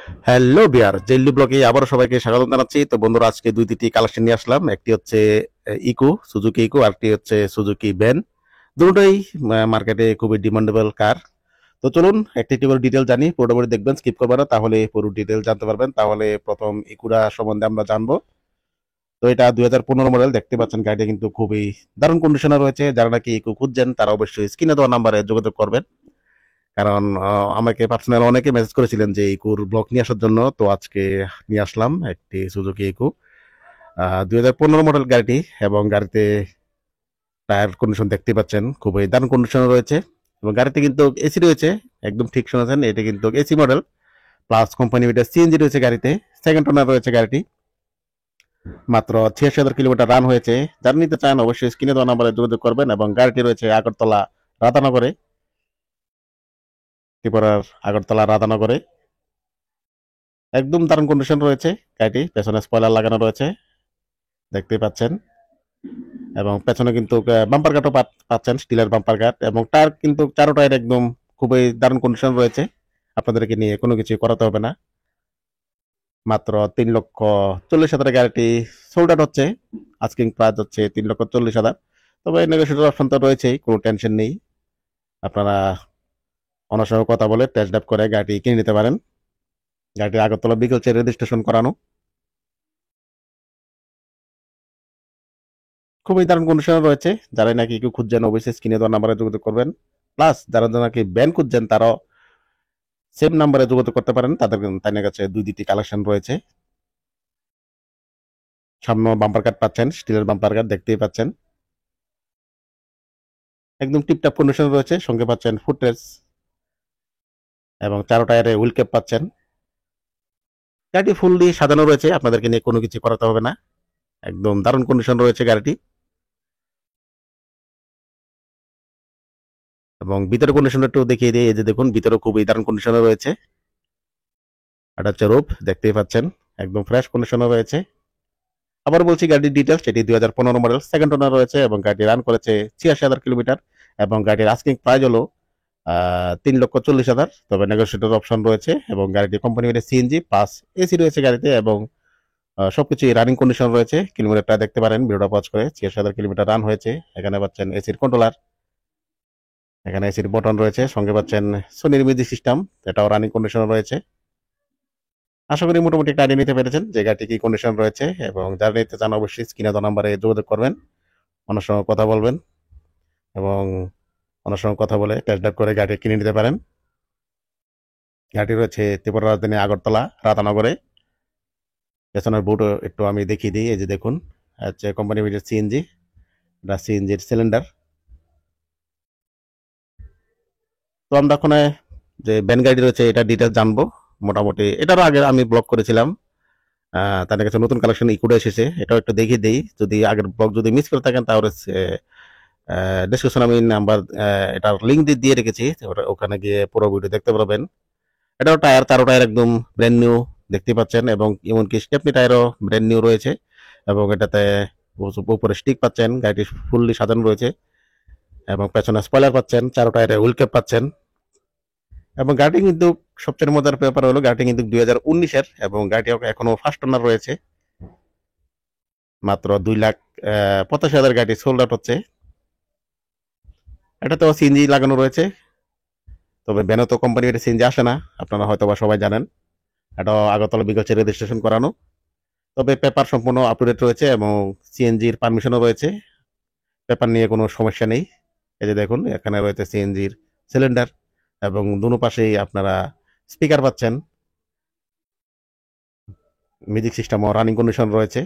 Hello বিয়ার জেল্লি ব্লগে আবারও সবাইকে স্বাগত জানাচ্ছি। তো বন্ধুরা, আজকে দুই তিনটি কালেকশন নিয়ে আসলাম। একটি হচ্ছে ইকো, সুজুকি ইকো, আর একটি হচ্ছে সুজুকি ভ্যান। দুটোই মার্কেটে খুবই ডিমান্ডেবল কার। তো চলুন একটি একটি করে ডিটেল জানি, পুরোপুরি দেখবেন, স্কিপ করবেন না, তাহলে পুরো ডিটেল জানতে পারবেন। তাহলে প্রথম ইকুরা সম্বন্ধে আমরা জানবো। তো এটা 2015 মডেল, দেখতে পাচ্ছেন গাড়িটা কিন্তু খুবই দারুণ কন্ডিশনে রয়েছে। যারা নাকি ইকো খুঁজছেন তারা অবশ্যই স্ক্রিনে দেওয়া নাম্বারে যোগাযোগ করবেন। কারণ আমাকে পার্সোনাল অনেকে মেসেজ করেছিলেন যে ইকুর ব্লগ নিয়ে আসার জন্য। তো আজকে নিয়ে আসলাম একটি সুজুকি ইকো, 2015 মডেল গাড়িটি। এবং গাড়িতে টায়ার কন্ডিশন দেখতে পাচ্ছেন খুবই দারুণ কন্ডিশনে রয়েছে। এবং গাড়িতে কিন্তু এসি রয়েছে, একদম ঠিক শুনেছেন, এটা কিন্তু এসি মডেল। প্লাস কোম্পানি এটা সিএনজি রয়েছে গাড়িতে। সেকেন্ড ওনার রয়েছে গাড়িটি। মাত্র 86,000 কিলোমিটার রান হয়েছে। যারা নিতে চান অবশ্যই স্ক্রিনে দেওয়া নাম্বারে যোগাযোগ করবেন। এবং গাড়িটি রয়েছে আগরতলা রাধানগরে, ত্রিপুরার আগরতলা রাধানগরে। একদম দারুণ কন্ডিশন রয়েছে গাড়িটি। পেছনে স্পয়লার লাগানো রয়েছে, দেখতেই পাচ্ছেন। এবং পেছনে কিন্তু বাম্পার কাটও পাচ্ছেন, স্টিলের বাম্পার কাট। এবং টায়ার কিন্তু চারো টায়ার একদম খুবই দারুণ কন্ডিশন রয়েছে। আপনাদেরকে নিয়ে কোনো কিছু করাতে হবে না। মাত্র 3,40,000 গাড়িটি সোল্ড আউট হচ্ছে। আস্কিং প্রাইস হচ্ছে 3,40,000। তবে নেগোসিয়েটর অপশন তো রয়েছেই, কোনো টেনশন নেই। আপনারা ওনার সঙ্গে কথা বলে টেস্ট ড্রাইভ করে গাড়িটি কিনে নিতে পারেন। গাড়িটি আগরতলা বিকেলসে রেজিস্ট্রেশন করানো। খুবই দারুণ কন্ডিশনে রয়েছে। যারা নাকি কেউ খুঁজছেন অবশ্যই স্ক্রিনে দেওয়া নাম্বারে যোগাযোগ করবেন। প্লাস যারা নাকি ব্যান খুঁজছেন তারাও সেম নাম্বারে যোগাযোগ করতে পারেন। তাদের কাছে দুই দুটি কালেকশন রয়েছে। সামনে বাম্পার কাট পাচ্ছেন, স্টিলের বাম্পার কাট দেখতেই পাচ্ছেন। একদম টিপটাপ কন্ডিশনে রয়েছে। সঙ্গে পাচ্ছেন ফুটরেস এবং চারো টায়ারে হুইল ক্যাপ পাচ্ছেন। গাড়িটি ফুল দিয়ে সাজানো রয়েছে, আপনাদেরকে নিয়ে কোনো কিছু করাতে হবে না। একদম দারুণ কন্ডিশন রয়েছে গাড়িটি। এবং ভিতরে কন্ডিশন একটু দেখিয়ে দিয়ে, এই যে দেখুন, ভিতরে খুবই দারুণ কন্ডিশনে রয়েছে। এটা হচ্ছে রূপ, দেখতেই পাচ্ছেন, একদম ফ্রেশ কন্ডিশনে রয়েছে। আবার বলছি গাড়ির ডিটেলস, এটি 2015 মডেল, সেকেন্ড ওনার রয়েছে এবং গাড়িটি রান করেছে 86,000 কিলোমিটার। এবং গাড়ির আস্কিং প্রাইস হলো 3,40,000। তবে নেগোসিয়েটর অপশন রয়েছে। এবং গাড়িটি কোম্পানি সিএনজি প্লাস এসি রয়েছে গাড়িতে। এবং সবকিছু রানিং কন্ডিশন রয়েছে। কিলোমিটারটা দেখতে পারেন ভিডিওটা পজ করে, 86,000 কিলোমিটার রান হয়েছে। এখানে পাচ্ছেন এসির কন্ট্রোলার, এখানে এসির বটন রয়েছে। সঙ্গে পাচ্ছেন সোনির মিউজিক সিস্টেম, এটাও রানিং কন্ডিশন রয়েছে। আশা করি মোটামুটি একটা আইডিয়া নিতে পেরেছেন যে গাড়িটি কি কন্ডিশন রয়েছে। এবং যারা নিতে চান অবশ্যই স্ক্রিনে দেওয়া নাম্বারে যোগাযোগ করবেন, ওনার সঙ্গে কথা বলবেন। এবং ওনার সঙ্গে কথা বলে টেস্ট ড্রাইভ করে গাড়ি কিনে নিতে পারেন। গাড়িটি রয়েছে ত্রিপুরা রাজধানী আগরতলা রাধানগরে। পেছনের বুট একটু আমি দেখিয়ে দিই, এই যে দেখুন, হচ্ছে কোম্পানি সিএনজি, এটা সিএনজির সিলিন্ডার। তো আমরা এখন যে ভ্যান গাড়ি রয়েছে এটা ডিটেলস জানবো। মোটামুটি এটারও আগে আমি ব্লগ করেছিলাম। তাদের কাছে নতুন কালেকশন ইকুডে এসেছে, এটাও একটু দেখিয়ে দিই। যদি আগের ব্লগ যদি মিস করে থাকেন তাহলে ডিসক্রিপশন আমি নাম্বার, এটার লিঙ্ক দিয়ে রেখেছি, ওখানে গিয়ে পুরো ভিডিও দেখতে পারবেন। এটাও টায়ার, চারো টায়ার একদম ব্র্যান্ড নিউ দেখতে পাচ্ছেন। এবং এমনকি স্টেপনি টায়ারও ব্র্যান্ড নিউ রয়েছে। এবং এটাতে উপরে স্টিক পাচ্ছেন, গাড়িটি ফুললি সাজানো রয়েছে। এবং পেছনে স্পয়লার পাচ্ছেন, চারো টায়ারে হুইল ক্যাপ পাচ্ছেন। এবং গাড়িটি কিন্তু সবচেয়ে মজার ব্যাপার হলো গাড়িটি কিন্তু 2019-এর। এবং গাড়িটি এখনো ফার্স্ট ওনার রয়েছে। মাত্র 2,85,000 গাড়ি সোল্ড আউট হচ্ছে। এটাতেও সিএনজি লাগানো রয়েছে। তবে বেনতো কোম্পানি এটা সিএনজি আসে না, আপনারা হয়তো বা সবাই জানেন। এটাও আগরতলা বিকাশে রেজিস্ট্রেশন করানো। তবে পেপার সম্পূর্ণ আপ টু ডেট রয়েছে এবং সিএনজির পারমিশনও রয়েছে। পেপার নিয়ে কোনো সমস্যা নেই। এই যে দেখুন, এখানে রয়েছে সিএনজির সিলিন্ডার। এবং দুনো পাশেই আপনারা স্পিকার পাচ্ছেন। মিউজিক সিস্টেমও রানিং কন্ডিশন রয়েছে।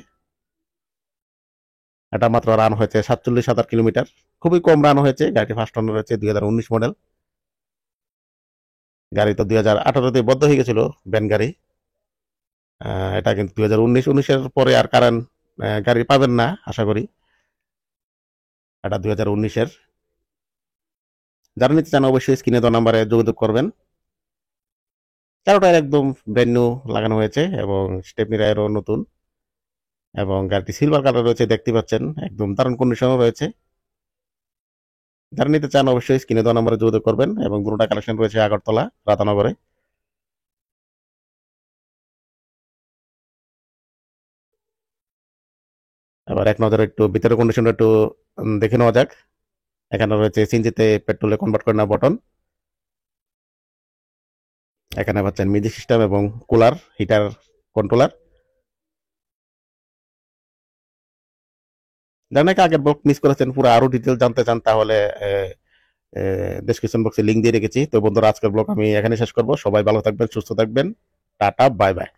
এটা মাত্র রান হয়েছে 47,000 কিলোমিটার, খুবই কম রান হয়েছে। গাড়িটি ফার্স্ট ওনার রয়েছে, 2019 মডেল। গাড়ি তো 2018-তে বদ্ধ হয়ে গেছিল ভ্যান গাড়ি। এটা কিন্তু 2019-এর পরে আর কারেন্ট গাড়ি পাবেন না আশা করি। এটা 2019-এর। যারা নিতে চান অবশ্যই স্ক্রিনে দেওয়া নাম্বারে যোগাযোগ করবেন। চারোটায় একদম ব্র্যান্ড নিউ লাগানো হয়েছে এবং স্টেপনি টায়ারও নতুন। এবং গাড়িটি সিলভার কালার রয়েছে, দেখতে পাচ্ছেন, একদম দারুণ কন্ডিশনও রয়েছে। যারা নিতে চান অবশ্যই স্ক্রিনে দেওয়া নাম্বারে যোগাযোগ করবেন। এবং দুটোটা কালেকশন রয়েছে আগরতলা রাধানগরে। আর এক নজরে একটু ভিতরের কন্ডিশনটা একটু দেখে নেওয়া যাক। এখানে রয়েছে সিএনজিতে পেট্রোলে কনভার্ট করে নেওয়া বটন। এখানে পাচ্ছেন মিউজিক সিস্টেম এবং কুলার হিটার কন্ট্রোলার। যারা নাকি আগের ব্লগ মিস করেছেন, পুরো আরো ডিটেল জানতে চান, তাহলে ডেসক্রিপশন বক্সে লিঙ্ক দিয়ে রেখেছি। তো বন্ধুরা, আজকের ব্লগ আমি এখানে শেষ করবো। সবাই ভালো থাকবেন, সুস্থ থাকবেন। Tata, bye bye.